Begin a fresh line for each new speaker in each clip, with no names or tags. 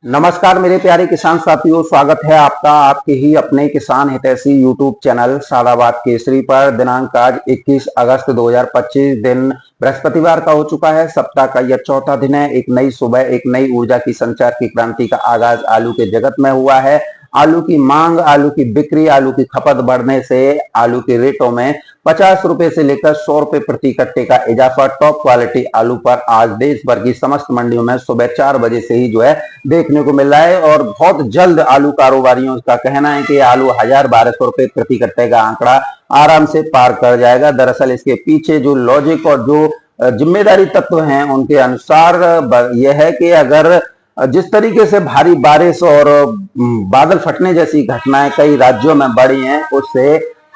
नमस्कार मेरे प्यारे किसान साथियों, स्वागत है आपका आपके ही अपने किसान हितैषी यूट्यूब चैनल सादाबाद केसरी पर। दिनांक आज 21 अगस्त 2025 दिन बृहस्पतिवार का हो चुका है। सप्ताह का यह चौथा दिन है। एक नई सुबह, एक नई ऊर्जा की संचार की क्रांति का आगाज आलू के जगत में हुआ है। आलू की मांग, आलू की बिक्री, आलू की खपत बढ़ने से आलू के रेटों में 50 रुपए से लेकर 100 रुपए प्रति कट्टे का इजाफा टॉप क्वालिटी आलू पर आज देश भर की समस्त मंडियों में सुबह 4 बजे से ही जो है देखने को मिल रहा है। और बहुत जल्द आलू कारोबारियों का कहना है कि आलू 1000-1200 रुपए प्रति कट्टे का आंकड़ा आराम से पार कर जाएगा। दरअसल इसके पीछे जो लॉजिक और जो जिम्मेदारी तत्व हैं उनके अनुसार यह है कि अगर जिस तरीके से भारी बारिश और बादल फटने जैसी घटनाएं कई राज्यों में बढ़ी हैं, उससे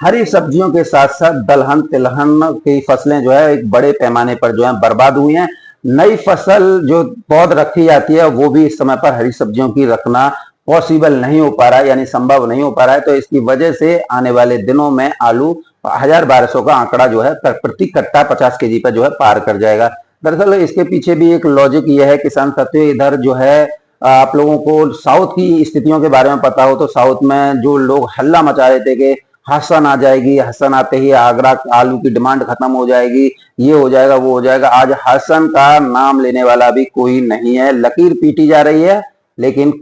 हरी सब्जियों के साथ साथ दलहन तिलहन की फसलें जो है एक बड़े पैमाने पर जो है बर्बाद हुई हैं। नई फसल जो पौध रखी जाती है वो भी इस समय पर हरी सब्जियों की रखना पॉसिबल नहीं हो पा रहा है, यानी संभव नहीं हो पा रहा है। तो इसकी वजह से आने वाले दिनों में आलू 1000-1200 का आंकड़ा जो है प्रति कट्टा 50 केजी पर जो है पार कर जाएगा। दरअसल इसके पीछे भी एक लॉजिक ये है किसान साथियों, इधर जो है आप लोगों को साउथ की स्थितियों के बारे में पता हो तो साउथ में जो लोग हल्ला मचा रहे थे कि हसन आ जाएगी, हसन आते ही आगरा आलू की डिमांड खत्म हो जाएगी, ये हो जाएगा वो हो जाएगा, आज हसन का नाम लेने वाला भी कोई नहीं है। लकीर पीटी जा रही है लेकिन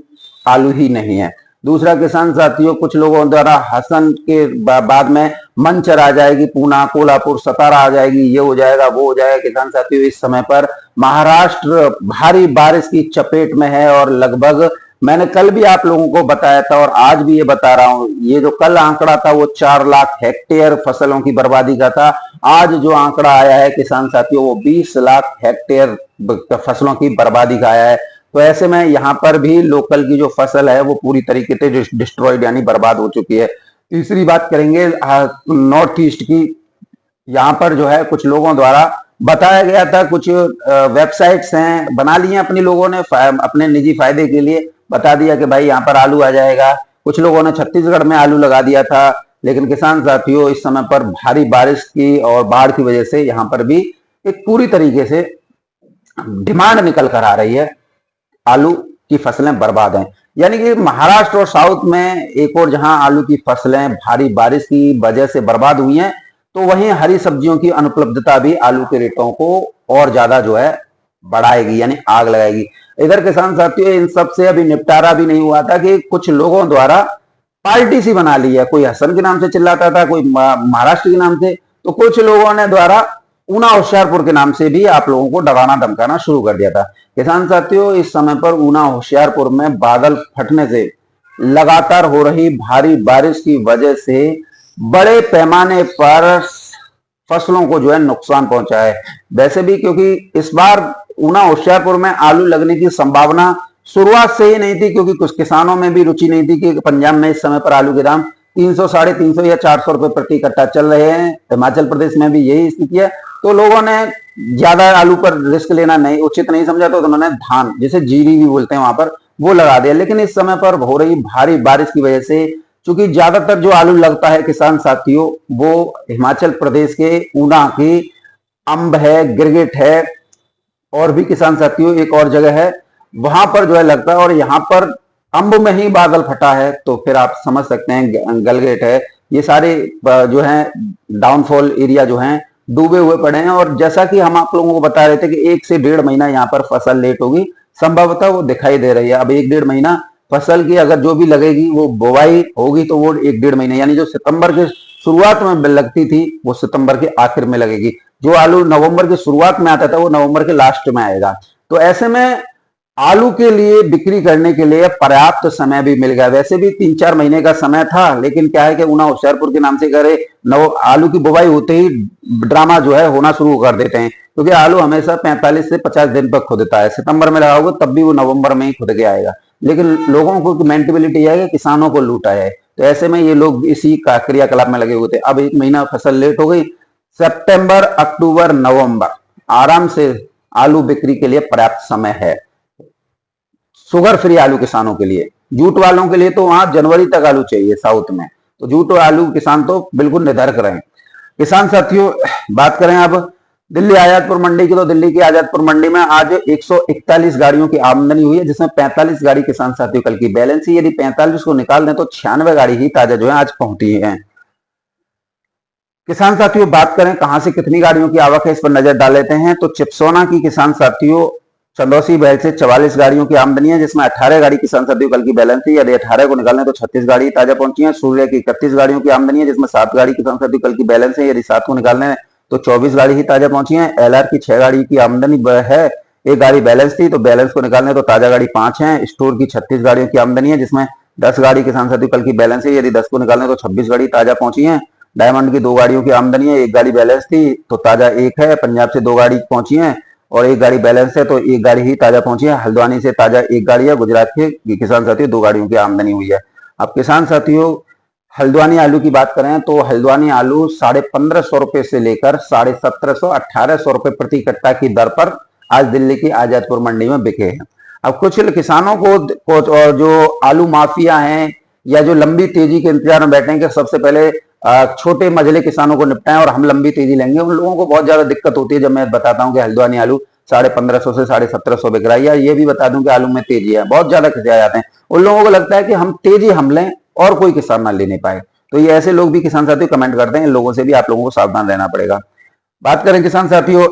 आलू ही नहीं है। दूसरा किसान साथियों, कुछ लोगों द्वारा हसन के बाद में मंचर आ जाएगी, पूना कोल्हापुर सतारा आ जाएगी, ये हो जाएगा वो हो जाएगा। किसान साथियों, इस समय पर महाराष्ट्र भारी बारिश की चपेट में है और लगभग मैंने कल भी आप लोगों को बताया था और आज भी ये बता रहा हूं, ये जो कल आंकड़ा था वो 4 लाख हेक्टेयर फसलों की बर्बादी का था। आज जो आंकड़ा आया है किसान साथियों वो 20 लाख हेक्टेयर फसलों की बर्बादी का आया है। तो ऐसे में यहाँ पर भी लोकल की जो फसल है वो पूरी तरीके से डिस्ट्रॉयड यानी बर्बाद हो चुकी है। तीसरी बात करेंगे नॉर्थ ईस्ट की। यहाँ पर जो है कुछ लोगों द्वारा बताया गया था, कुछ वेबसाइट्स हैं बना ली हैं अपने लोगों ने अपने निजी फायदे के लिए, बता दिया कि भाई यहाँ पर आलू आ जाएगा। कुछ लोगों ने छत्तीसगढ़ में आलू लगा दिया था, लेकिन किसान साथियों इस समय पर भारी बारिश की और बाढ़ की वजह से यहाँ पर भी एक पूरी तरीके से डिमांड निकल कर आ रही है, आलू की फसलें बर्बाद हैं। यानी कि महाराष्ट्र और साउथ में एक और जहां आलू की फसलें भारी बारिश की वजह से बर्बाद हुई हैं, तो वहीं हरी सब्जियों की अनुपलब्धता भी आलू के रेटों को और ज्यादा जो है बढ़ाएगी यानी आग लगाएगी। इधर किसान साथियों इन सब से अभी निपटारा भी नहीं हुआ था कि कुछ लोगों द्वारा पार्टी सी बना ली है। कोई हसन के नाम से चिल्लाता था, कोई महाराष्ट्र के नाम से, तो कुछ लोगों ने द्वारा ऊना होशियारपुर के नाम से भी आप लोगों को डराना धमकाना शुरू कर दिया था। किसान साथियों इस समय पर ऊना होशियारपुर में बादल फटने से लगातार हो रही भारी बारिश की वजह से बड़े पैमाने पर फसलों को जो है नुकसान पहुंचा है। वैसे भी क्योंकि इस बार ऊना होशियारपुर में आलू लगने की संभावना शुरुआत से ही नहीं थी, क्योंकि कुछ किसानों में भी रुचि नहीं थी कि पंजाब में इस समय पर आलू के दाम 300, 350 या 400 रुपए प्रति कट्टा चल रहे हैं। हिमाचल प्रदेश में भी यही स्थिति है। तो लोगों ने ज्यादा आलू पर रिस्क लेना नहीं उचित नहीं समझा, तो उन्होंने धान, जिसे जीरी भी बोलते हैं वहां पर, वो लगा दिया। लेकिन इस समय पर हो रही भारी बारिश की वजह से, चूंकि ज्यादातर जो आलू लगता है किसान साथियों वो हिमाचल प्रदेश के ऊना की अंब है, गिरगिट है, और भी किसान साथियों एक और जगह है वहां पर जो है लगता है। और यहाँ पर अंब में ही बादल फटा है, तो फिर आप समझ सकते हैं गलगेट है, ये सारे जो है डाउनफॉल एरिया जो है डूबे हुए पड़े हैं। और जैसा कि हम आप लोगों को बता रहे थे कि 1 से 1.5 महीना यहाँ पर फसल लेट होगी, संभवतः वो दिखाई दे रही है। अब 1-1.5 महीना फसल की अगर जो भी लगेगी वो बुवाई होगी तो वो 1-1.5 महीना, यानी जो सितंबर के शुरुआत में लगती थी वो सितंबर के आखिर में लगेगी। जो आलू नवंबर की शुरुआत में आता था वो नवंबर के लास्ट में आएगा। तो ऐसे में आलू के लिए बिक्री करने के लिए पर्याप्त समय भी मिल गया। वैसे भी 3-4 महीने का समय था, लेकिन क्या है कि ऊना होशियारपुर के नाम से करे आलू की बुवाई होते ही ड्रामा जो है होना शुरू कर देते हैं, क्योंकि आलू हमेशा 45 से 50 दिन पर खुदता है। सितंबर में लगाओगे तब भी वो नवंबर में ही खुद के आएगा, लेकिन लोगों को मेंटेलिटी है कि किसानों को लूटा है। तो ऐसे में ये लोग इसी का क्रियाकलाप में लगे हुए थे। अब 1 महीना फसल लेट हो गई, सितंबर, अक्टूबर, नवंबर आराम से आलू बिक्री के लिए पर्याप्त समय है। शुगर फ्री आलू किसानों के लिए, जूट वालों के लिए तो वहां जनवरी तक आलू चाहिए साउथ में, तो जूट और आलू किसान तो बिल्कुल निर्धर्क रहे। किसान साथियों बात करें अब दिल्ली आजादपुर मंडी की, तो दिल्ली की आजादपुर मंडी में आज 141 गाड़ियों की आमदनी हुई है, जिसमें 45 गाड़ी किसान साथियों कल की बैलेंस ही, यदि 45 को निकाल दें तो 96 गाड़ी ही ताजा जो है आज पहुंची है। किसान साथियों बात करें कहां से कितनी गाड़ियों की आवक है, इस पर नजर डाल लेते हैं। तो चिपसोना की किसान साथियों चंदौसी बैल से 44 गाड़ियों की आमदनी है, जिसमें 18 गाड़ी किसान साथियों कल की बैलेंस थी, यदि 18 को निकालने तो 36 गाड़ी ताजा पहुंची है। सूर्य की 31 गाड़ियों की आमदनी है, जिसमें 7 गाड़ी किसान साथियों कल की बैलेंस है, यदि 7 को निकालने तो 24 गाड़ी ही ताजा पहुंची है। एलआर की 6 गाड़ी की आमदनी है, 1 गाड़ी बैलेंस थी, तो बैलेंस को निकालने तो ताजा गाड़ी 5 है। स्टोर की 36 गाड़ियों की आमदनी है, जिसमें 10 गाड़ी किसान साथियों कल की बैलेंस है, यदि 10 को निकालने तो 26 गाड़ी ताजा पहुंची है। डायमंड की 2 गाड़ियों की आमदनी है, 1 गाड़ी बैलेंस थी तो ताजा 1 है। पंजाब से 2 गाड़ी पहुंची है और 1 गाड़ी बैलेंस है, तो 1 गाड़ी ही ताजा पहुंची है। हल्द्वानी से ताजा 1 गाड़ी है। गुजरात के किसान साथियों 2 गाड़ियों की आमदनी हुई है। अब किसान साथियों हल्द्वानी आलू की बात करें तो हल्द्वानी आलू 1550 रुपए से लेकर 1750-1800 रुपए प्रति कट्टा की दर पर आज दिल्ली की आजादपुर मंडी में बिके हैं। अब कुछ किसानों को जो आलू माफिया हैं या जो लंबी तेजी के इंतजार में बैठे हैं कि सबसे पहले छोटे मझले किसानों को निपटाएं और हम लंबी तेजी लेंगे, उन लोगों को बहुत ज्यादा दिक्कत होती है जब मैं बताता हूं कि हल्द्वानी आलू 1550 से 1750 बिक रहा है, या ये भी बता दूं कि आलू में तेजी है। बहुत ज्यादा खिंचाए जाते हैं, उन लोगों को लगता है कि हम तेजी हम लें और कोई किसान ना ले नहीं पाए। तो ये ऐसे लोग भी किसान साथियों कमेंट करते हैं, इन लोगों से भी आप लोगों को सावधान रहना पड़ेगा। बात करें किसान साथियों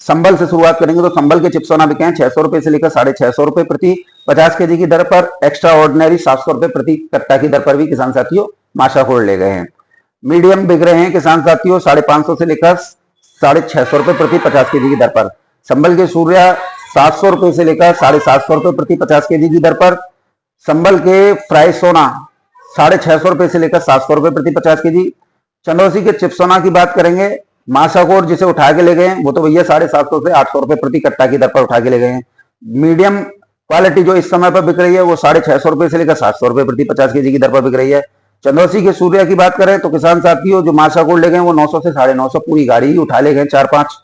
संबल से शुरुआत करेंगे तो संबल के चिप्सोना बिके हैं 600 रुपए से लेकर 650 रुपए प्रति 50 केजी की दर पर। एक्स्ट्रा ऑर्डिनरी 700 रुपए प्रति कट्टा की दर पर भी किसान साथियों माशाखोर ले गए हैं। मीडियम बिक रहे हैं किसान साथियों 550 से लेकर 650 रुपए प्रति 50 केजी की दर पर। संबल के सूर्या 700 रुपए से लेकर 750 रुपए प्रति 50 केजी की दर पर। संबल के फ्राई सोना 650 रुपए से लेकर 700 रुपए प्रति 50 केजी। चंदौसी के चिप्सोना की बात करेंगे, माशाकोर जिसे उठा के ले गए हैं वो तो भैया 750 से 800 रुपए प्रति कट्टा की दर पर उठा के ले गए हैं। मीडियम क्वालिटी जो इस समय पर बिक रही है वो 650 रुपए से लेकर 700 रुपए प्रति 50 केजी की दर पर बिक रही है। चंदौसी के सूर्या की बात करें तो किसान साथियों जो माशाकोर ले गए वो 900 से 950 पूरी गाड़ी ही उठा ले गए 4-5।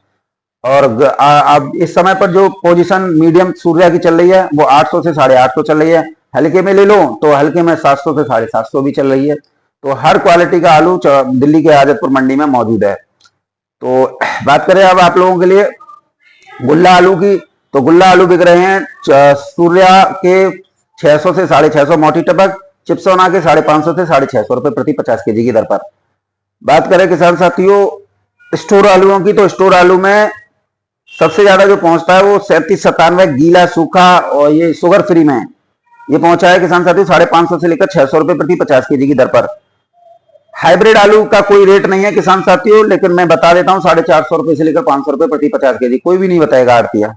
और अब इस समय पर जो पोजीशन मीडियम सूर्या की चल रही है वो 800 से 850 चल रही है। हल्के में ले लो तो हल्के में 700 से 750 भी चल रही है। तो हर क्वालिटी का आलू दिल्ली के आजादपुर मंडी में मौजूद है। तो बात करें अब आप लोगों के लिए गुल्ला आलू की, तो गुल्ला आलू बिक रहे हैं सूर्या के 600 से 650 मोटी टपक, चिप्सोना के 550 से 650 रुपए प्रति 50 केजी की दर पर। बात करें किसान साथियों स्टोर आलूओं की, तो स्टोर आलू में सबसे ज्यादा जो पहुंचता है वो 37-97 गीला सूखा और ये शुगर फ्री में ये पहुंचा है किसान साथियों 550 से लेकर 600 रुपए प्रति 50 केजी की दर पर। हाइब्रिड आलू का कोई रेट नहीं है किसान साथियों, लेकिन मैं बता देता हूं 450 रुपए से लेकर 500 रुपए प्रति 50 केजी, कोई भी नहीं बताएगा आड़तिया।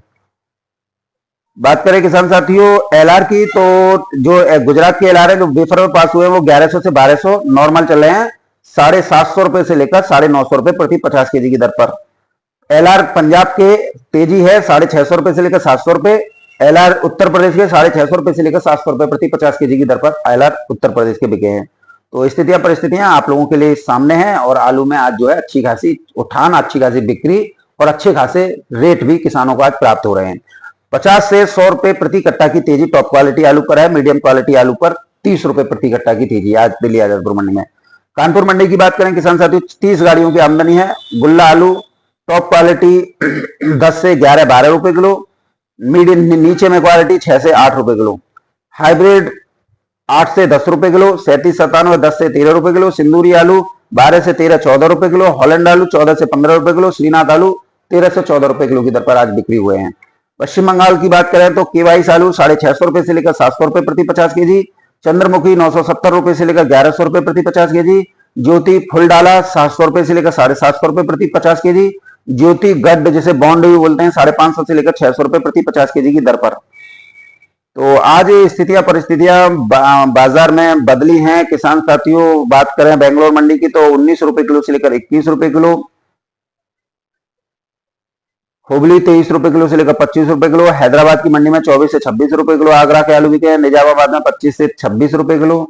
बात करें किसान साथियों एलआर की, तो जो गुजरात के एलआर है जो वेफर में पास हुए हैं वो 1100 से 1200 नॉर्मल चल रहे हैं 750 रुपए से लेकर 950 रुपए प्रति 50 केजी की दर पर। एलआर पंजाब के तेजी है 650 रुपए से लेकर 700 रुपए। एलआर उत्तर प्रदेश के 650 रुपए से लेकर 700 रुपए प्रति 50 केजी की दर पर एलआर उत्तर प्रदेश के बिके हैं। तो स्थितियां परिस्थितियां आप लोगों के लिए सामने हैं और आलू में आज जो है अच्छी खासी उठान, अच्छी खासी बिक्री और अच्छे खासे रेट भी किसानों को आज प्राप्त हो रहे हैं। 50 से 100 रुपए प्रति कट्टा की तेजी टॉप क्वालिटी आलू पर है। मीडियम क्वालिटी आलू पर 30 रुपए प्रति कट्टा की तेजी आज दिल्ली आजादपुर मंडी में। कानपुर मंडी की बात करें किसान साथियों 30 गाड़ियों की आमदनी है। गुल्ला आलू टॉप क्वालिटी 10 से 11-12 रुपए किलो, मीडियम नीचे में क्वालिटी 6 से 8 रुपए किलो, हाइब्रिड 8 से 10 रुपए किलो, 37-97 10 से 13 रुपए किलो, सिंदूरी आलू 12 से 13-14 रुपए किलो, हॉलैंड आलू 14 से 15 रुपए किलो, श्रीनाथ आलू 13 से 14 रुपए किलो की दर पर आज बिक्री हुए हैं। पश्चिम बंगाल की बात करें तो केवाईस आलू 650 रुपए से लेकर 700 रुपए प्रति 50 केजी, चंद्रमुखी 970 रुपए से लेकर 1100 रुपए प्रति 50 केजी, ज्योति फुल डाला 700 रुपए से लेकर 750 रुपए प्रति 50 केजी, ज्योति गड्ढ जिसे बॉन्ड भी बोलते हैं 550 से लेकर 600 रुपए प्रति 50 केजी की दर पर। तो आज स्थितियां परिस्थितियां बाजार में बदली हैं किसान साथियों। बात करें बेंगलोर मंडी की तो 19 रुपए किलो से लेकर 21 रुपए किलो, हुबली 23 रुपए किलो से लेकर 25 रुपए किलो, हैदराबाद की मंडी में 24 से 26 रुपए किलो आगरा के आलू बिके हैं, निजामाबाद में 25 से 26 रुपए किलो,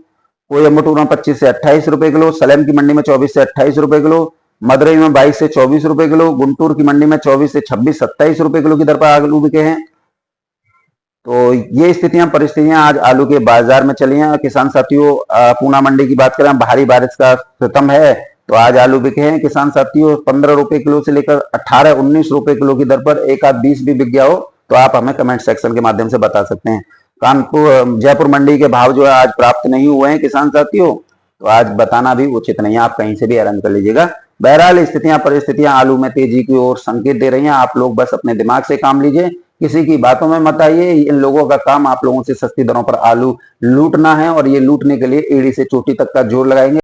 कोयम्बटूर में 25 से 28 रुपए किलो, सलेम की मंडी में 24 से 28 रुपए किलो, मदुरई में 22 से 24 रुपए किलो, गुंटूर की मंडी में 24 से 26-27 रुपए किलो की दर पर आलू बिके हैं। तो ये स्थितियां परिस्थितियां आज आलू के बाजार में चली हैं। किसान साथियों पूना मंडी की बात करें भारी बारिश का सितम है, तो आज आलू बिके हैं किसान साथियों 15 रुपए किलो से लेकर 18-19 रुपए किलो की दर पर, एक आध 20 भी बिक गया हो तो आप हमें कमेंट सेक्शन के माध्यम से बता सकते हैं। कानपुर जयपुर मंडी के भाव जो है आज प्राप्त नहीं हुए हैं किसान साथियों, तो आज बताना भी उचित नहीं है, आप कहीं से भी हैरान कर लीजिएगा। बहरहाल स्थितियां परिस्थितियां आलू में तेजी की ओर संकेत दे रही हैं, आप लोग बस अपने दिमाग से काम लीजिए, किसी की बातों में मत आइए। इन लोगों का काम आप लोगों से सस्ती दरों पर आलू लूटना है और ये लूटने के लिए एड़ी से चोटी तक का जोर लगाएंगे।